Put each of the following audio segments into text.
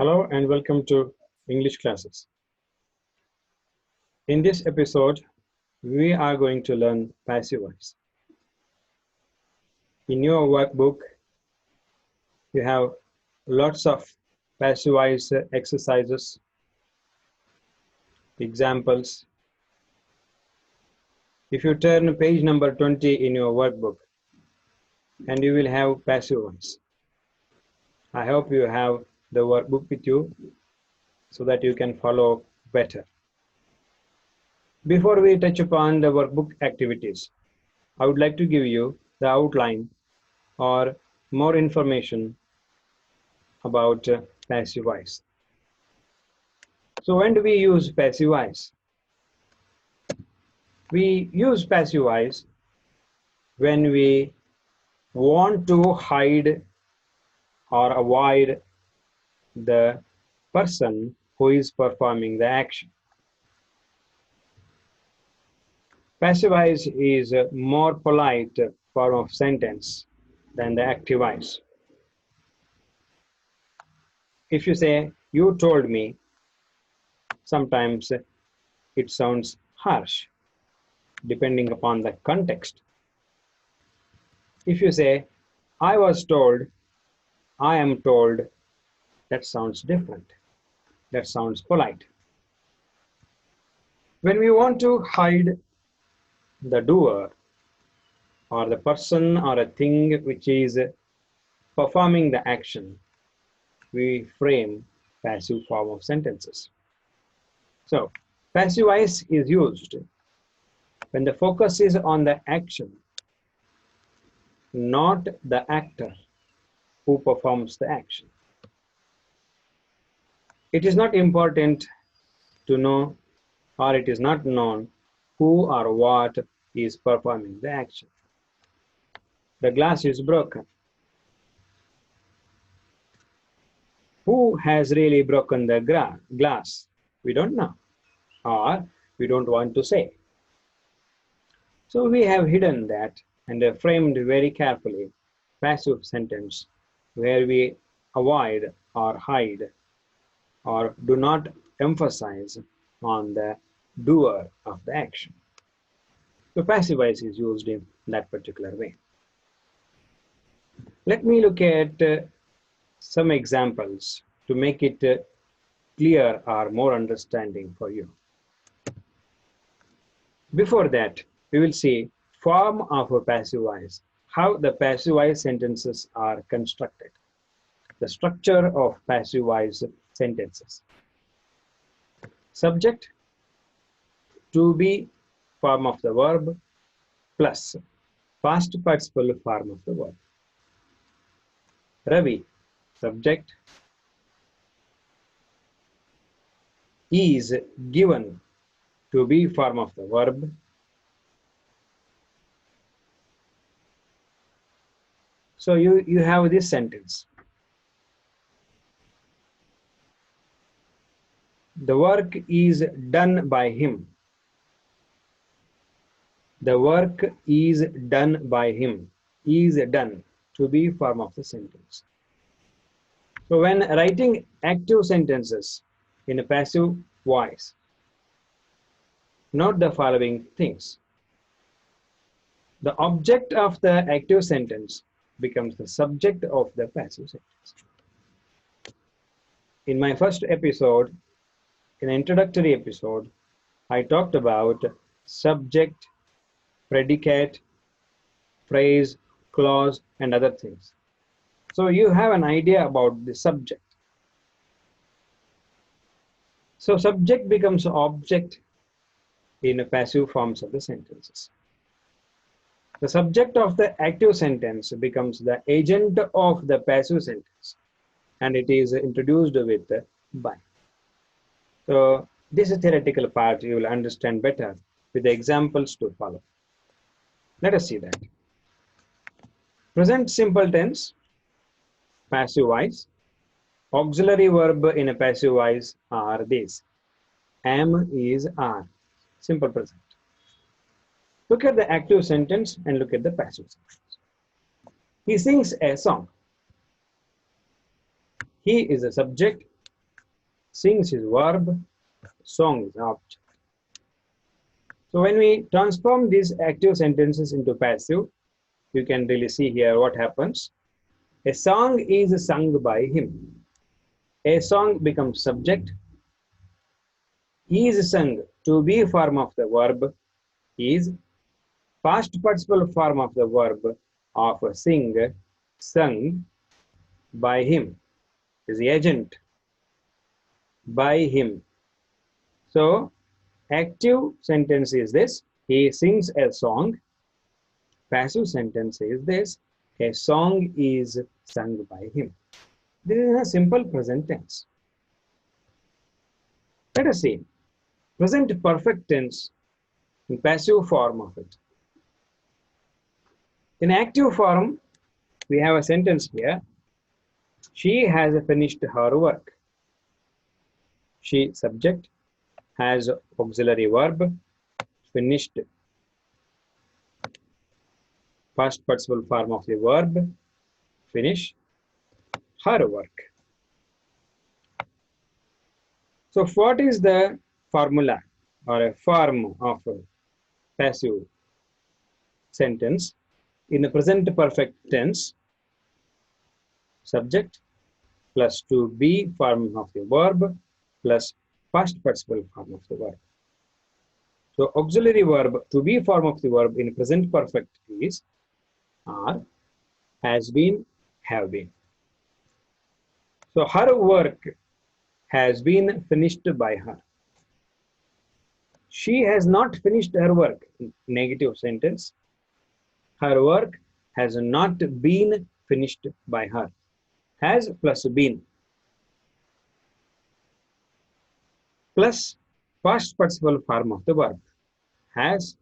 Hello and welcome to English classes. In this episode, we are going to learn passive voice. In your workbook, you have lots of passive voice exercises, examples. If you turn page number 20 in your workbook, and you will have passive voice. I hope you have the workbook with you so that you can follow better. Before we touch upon the workbook activities, I would like to give you the outline or more information about passive voice. So when do we use passive voice? We use passive voice when we want to hide or avoid the person who is performing the action. Passive voice is a more polite form of sentence than the active voice. If you say, "You told me," sometimes it sounds harsh, depending upon the context. If you say, "I was told," "I am told," that sounds different. That sounds polite. When we want to hide the doer or the person or a thing which is performing the action, we frame passive form of sentences. So, passive voice is used when the focus is on the action, not the actor who performs the action. It is not important to know, or it is not known, who or what is performing the action. The glass is broken. Who has really broken the glass? We don't know, or we don't want to say. So we have hidden that and framed very carefully passive sentence where we avoid or hide or do not emphasize on the doer of the action. So passive voice is used in that particular way. Let me look at some examples to make it clear or more understanding for you. Before that, we will see form of a passive voice, how the passive voice sentences are constructed, the structure of passive voice sentences. Subject, to be form of the verb plus past participle form of the verb. Ravi, subject, is given, to be form of the verb. So you have this sentence. The work is done by him. The work is done by him. Is done, to be form of the sentence. So when writing active sentences in a passive voice, note the following things. The object of the active sentence becomes the subject of the passive sentence. In my first episode, in an introductory episode, I talked about subject, predicate, phrase, clause, and other things. So you have an idea about the subject. So subject becomes object in a passive forms of the sentences. The subject of the active sentence becomes the agent of the passive sentence, and it is introduced with by. So this is theoretical part you will understand better with the examples to follow. Let us see that. Present simple tense, passive voice. Auxiliary verb in a passive voice are these. Am, is, are. Simple present. Look at the active sentence and look at the passive sentence. He sings a song. He is a subject. Sings is verb, song is object. So when we transform these active sentences into passive, you can really see here what happens. A song is sung by him. A song becomes subject. Is sung, to be form of the verb, is past participle form of the verb of sing, sung by him, is the agent by him. So active sentence is this, he sings a song. Passive sentence is this, a song is sung by him. This is a simple present tense. Let us see present perfect tense in passive form of it. In active form, we have a sentence here. She has finished her work. She, subject, has auxiliary verb, finished, past participle form of the verb, finish, her work. So what is the formula or a form of a passive sentence? In the present perfect tense, subject plus to be form of the verb plus past participle form of the verb. So auxiliary verb to be form of the verb in present perfect is are, has been, have been. So her work has been finished by her. She has not finished her work. Negative sentence. Her work has not been finished by her. Has plus been. Plus past participle form of the verb. Has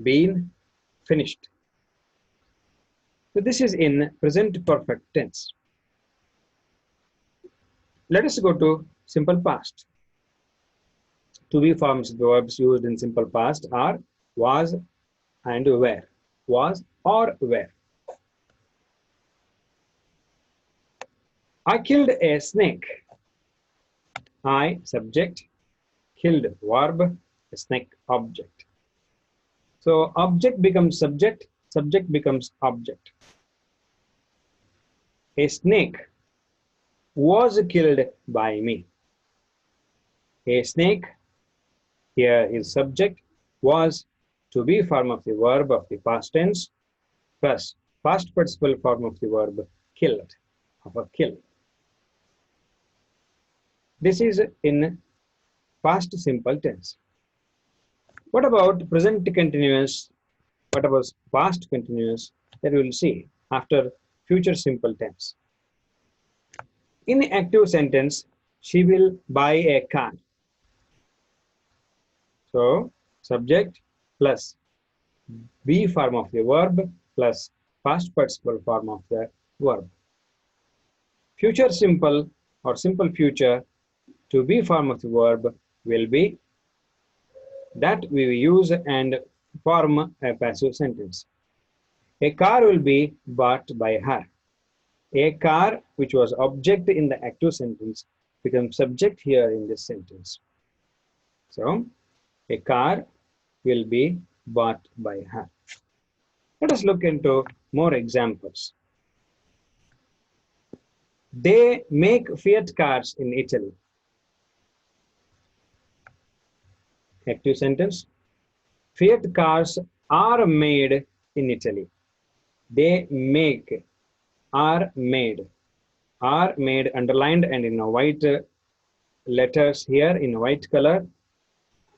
been finished. So this is in present perfect tense. Let us go to simple past. To be forms of the verbs used in simple past are was and were. Was or were. I killed a snake. I, subject, killed, verb, a snake, object. So object becomes subject, subject becomes object. A snake was killed by me. A snake, here is subject, was to be form of the verb of the past tense plus past participle form of the verb killed, of a kill. This is in past simple tense. What about present continuous? What about past continuous? That we will see after future simple tense. In active sentence, she will buy a car. So subject plus be form of the verb plus past participle form of the verb. Future simple or simple future to be form of the verb will be that we use and form a passive sentence. A car will be bought by her. A car, which was object in the active sentence, becomes subject here in this sentence. So a car will be bought by her. Let us look into more examples. They make Fiat cars in Italy. Active sentence. Fiat cars are made in Italy. They make, are made underlined and in a white letters here in white color.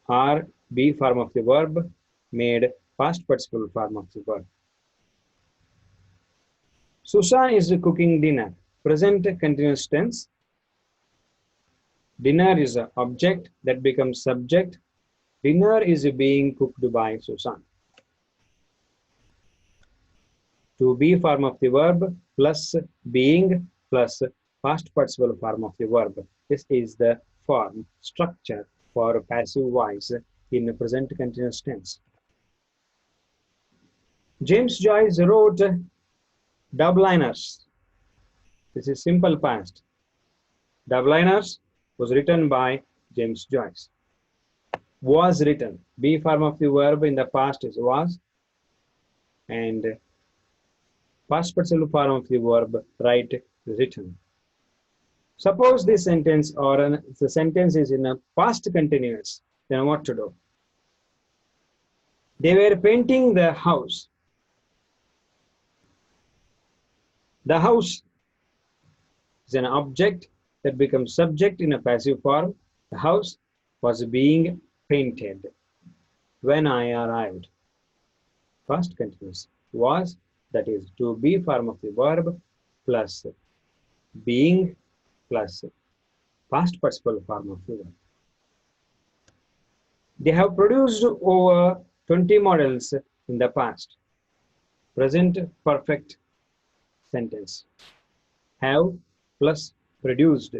Are, be form of the verb, made, past participle form of the verb. Susan is cooking dinner. Present continuous tense. Dinner is an object that becomes subject. Dinner is being cooked by Susan. To be form of the verb plus being plus past participle form of the verb. This is the form structure for passive voice in present continuous tense. James Joyce wrote dubliners. This is simple past. Dubliners was written by James Joyce. Was written. Be form of the verb in the past is was, and past participle form of the verb write is written. Suppose this sentence or the sentence is in a past continuous, then what to do? They were painting the house. The house is an object that becomes subject in a passive form. The house was being painted when I arrived. Past continuous was, that is to be form of the verb plus being plus past participle form of the verb. They have produced over 20 models in the past. Present perfect sentence. Have plus produced.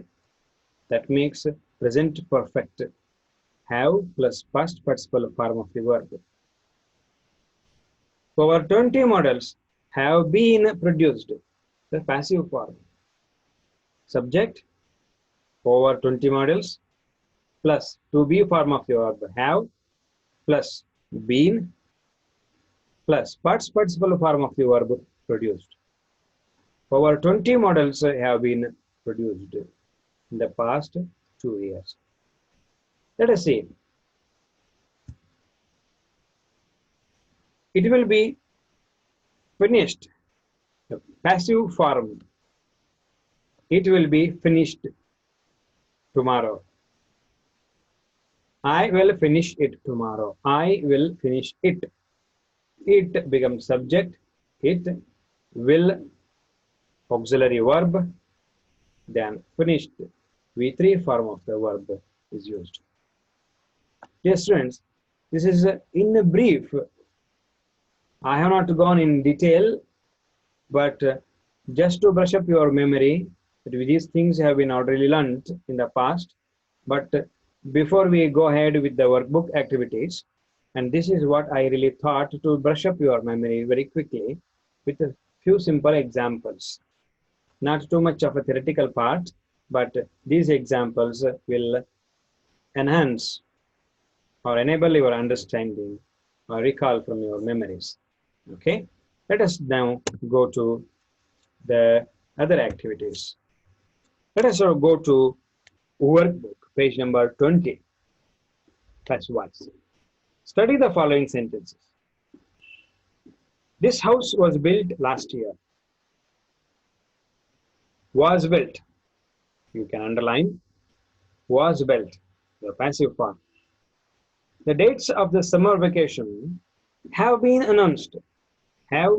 That makes present perfect. Have plus past participle form of the verb. Over 20 models have been produced. The passive form. Subject, over 20 models, plus to be form of the verb have, plus been, plus past participle form of the verb produced. Over 20 models have been produced in the past 2 years. Let us see. It will be finished. The passive form. It will be finished tomorrow. I will finish it tomorrow. I will finish it. It becomes subject. It will auxiliary verb. Then finished. V3 form of the verb is used. Dear students, this is in a brief. I have not gone in detail, but just to brush up your memory, these things have been already learned in the past. But before we go ahead with the workbook activities, and this is what I really thought to brush up your memory very quickly with a few simple examples. Not too much of a theoretical part, but these examples will enhance or enable your understanding or recall from your memories. Okay, let us now go to the other activities. Let us go to workbook, page number 20, class 1. Study the following sentences. This house was built last year. Was built. You can underline. Was built, the passive form. The dates of the summer vacation have been announced. Have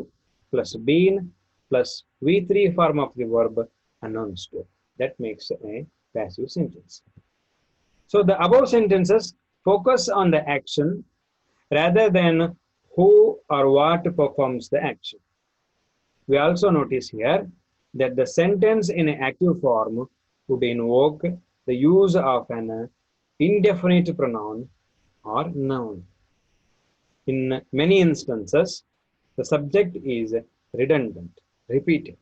plus been plus V3 form of the verb announced. That makes a passive sentence. So the above sentences focus on the action rather than who or what performs the action. We also notice here that the sentence in an active form would invoke the use of an indefinite pronoun or noun. In many instances, the subject is redundant, repeated.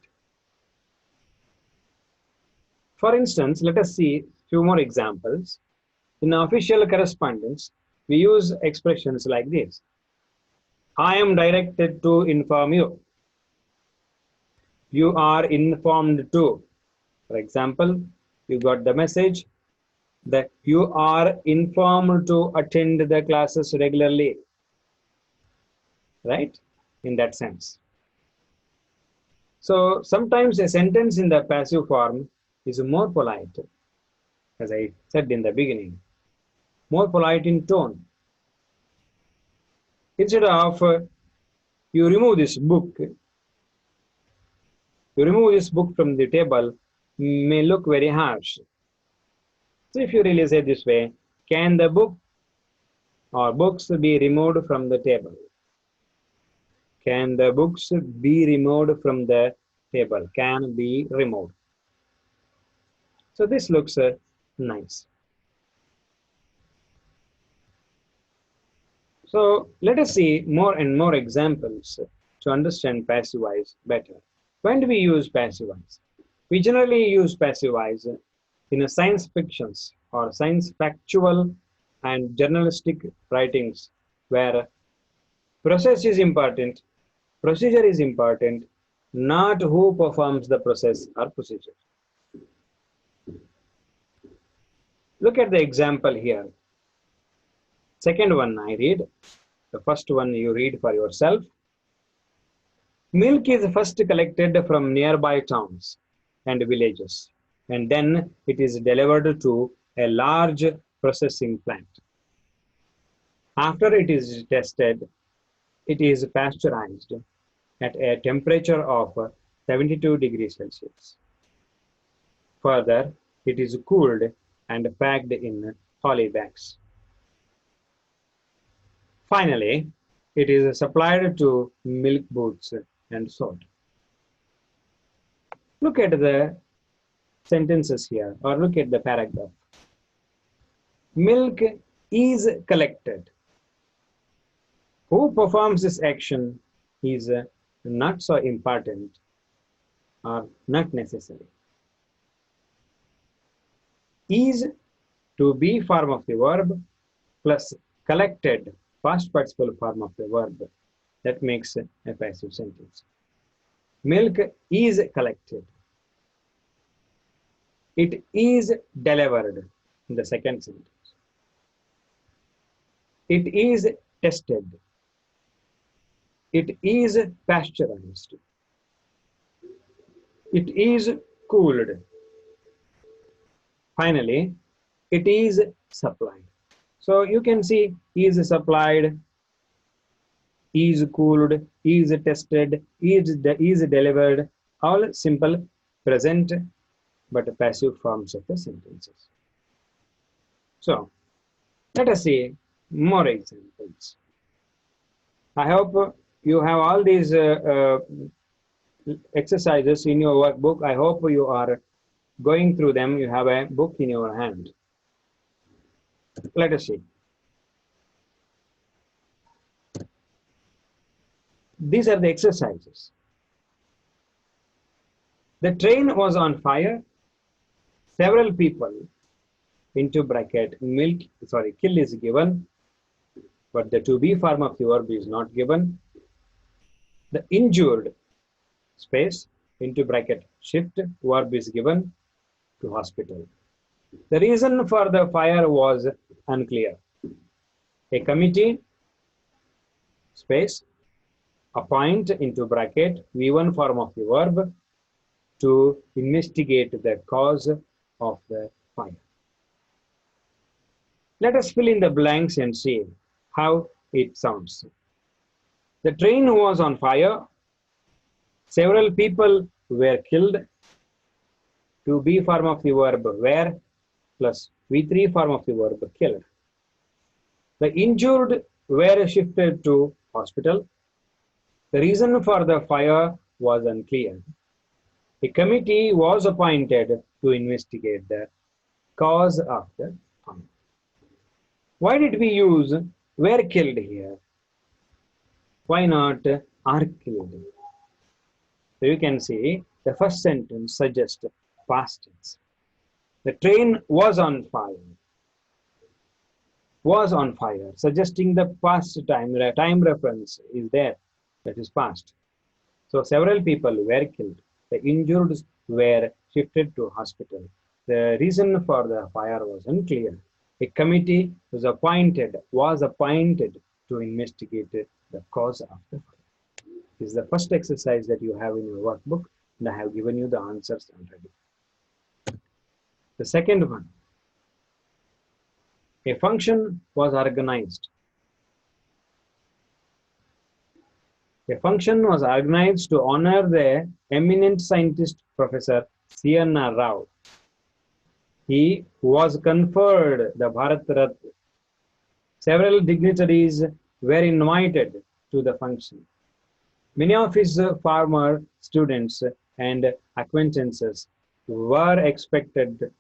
For instance, let us see a few more examples. In official correspondence, we use expressions like this. I am directed to inform you. You are informed to. For example, you got the message that you are informed to attend the classes regularly. Right? In that sense. So sometimes a sentence in the passive form is more polite, as I said in the beginning, more polite in tone. Instead of you remove this book from the table may look very harsh. So if you really say this way, can the book or books be removed from the table? Can the books be removed from the table? Can be removed. So this looks nice. So let us see more and more examples to understand passive voice better. When do we use passive voice? We generally use passive voice in a science fictions or science factual and journalistic writings where process is important, procedure is important, not who performs the process or procedure. Look at the example here. Second one I read, the first one you read for yourself. Milk is first collected from nearby towns and villages, and then it is delivered to a large processing plant. After it is tested, it is pasteurized at a temperature of 72 degrees Celsius. Further, it is cooled and packed in poly bags. Finally, it is supplied to milk booths and sold. Look at the sentences here, or look at the paragraph. Milk is collected. Who performs this action is not so important or not necessary. Is to be form of the verb plus collected past participle form of the verb. That makes a passive sentence. Milk is collected. It is delivered in the second sentence. It is tested. It is pasteurized. It is cooled. Finally, it is supplied. So you can see is supplied, is cooled, is tested, is delivered, all simple present but passive forms of the sentences. So let us see more examples. I hope you have all these exercises in your workbook. I hope you are going through them. You have a book in your hand. Let us see. These are the exercises. The train was on fire. Several people, into bracket, kill is given, but the to be form of the verb is not given. The injured, space, into bracket, shift, verb is given, to hospital. The reason for the fire was unclear. A committee, space, appoint, into bracket, V1 form of the verb, to investigate the cause of the fire. Let us fill in the blanks and see how it sounds. The train was on fire. Several people were killed. To be form of the verb were plus V3 form of the verb killed. The injured were shifted to hospital. The reason for the fire was unclear. A committee was appointed to investigate the cause of the fire. Why did we use were killed here? Why not are killed? So you can see the first sentence suggests past tense. The train was on fire. Was on fire, suggesting the past time. The time reference is there, that is past. So several people were killed. The injured were shifted to hospital. The reason for the fire was unclear. A committee was appointed to investigate the cause of the fire. This is the first exercise that you have in your workbook, and I have given you the answers already. The second one, a function was organized. A function was organized to honor the eminent scientist Professor C.N.R. Rao. He was conferred the Bharat Ratna. Several dignitaries were invited to the function. Many of his former students and acquaintances were expected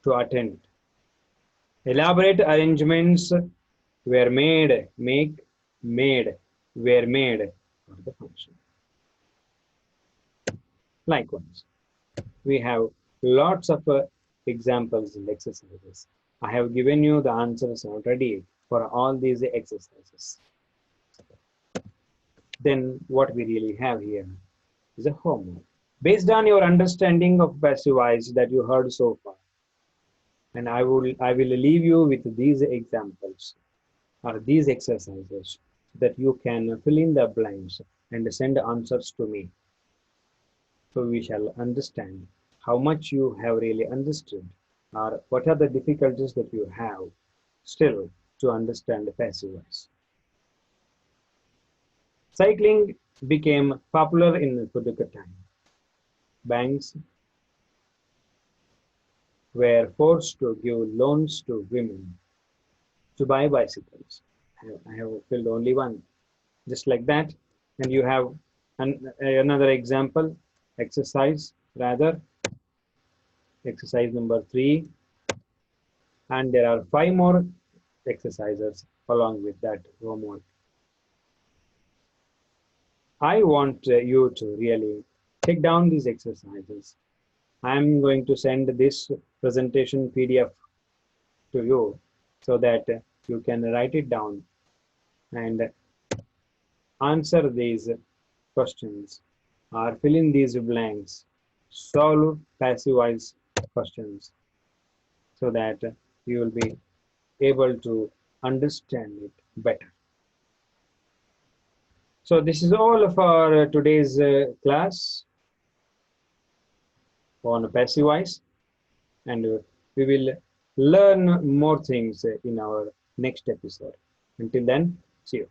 to attend. Elaborate arrangements were made for the function. Likewise, we have lots of examples and exercises. I have given you the answers already for all these exercises. Then what we really have here is a homework. Based on your understanding of passive voice that you heard so far, and I will leave you with these examples or these exercises that you can fill in the blanks and send answers to me. So we shall understand how much you have really understood or what are the difficulties that you have still to understand the passive voice. Cycling became popular in Puduka time. Banks were forced to give loans to women to buy bicycles. I have filled only one, just like that. And you have another example, exercise rather, exercise number 3. And there are 5 more exercises along with that homework. I want you to really take down these exercises. I'm going to send this presentation PDF to you so that you can write it down and answer these questions or fill in these blanks, solve passive voice questions so that you will be able to understand it better. So this is all for today's class on passive voice, and we will learn more things in our next episode. Until then, see you.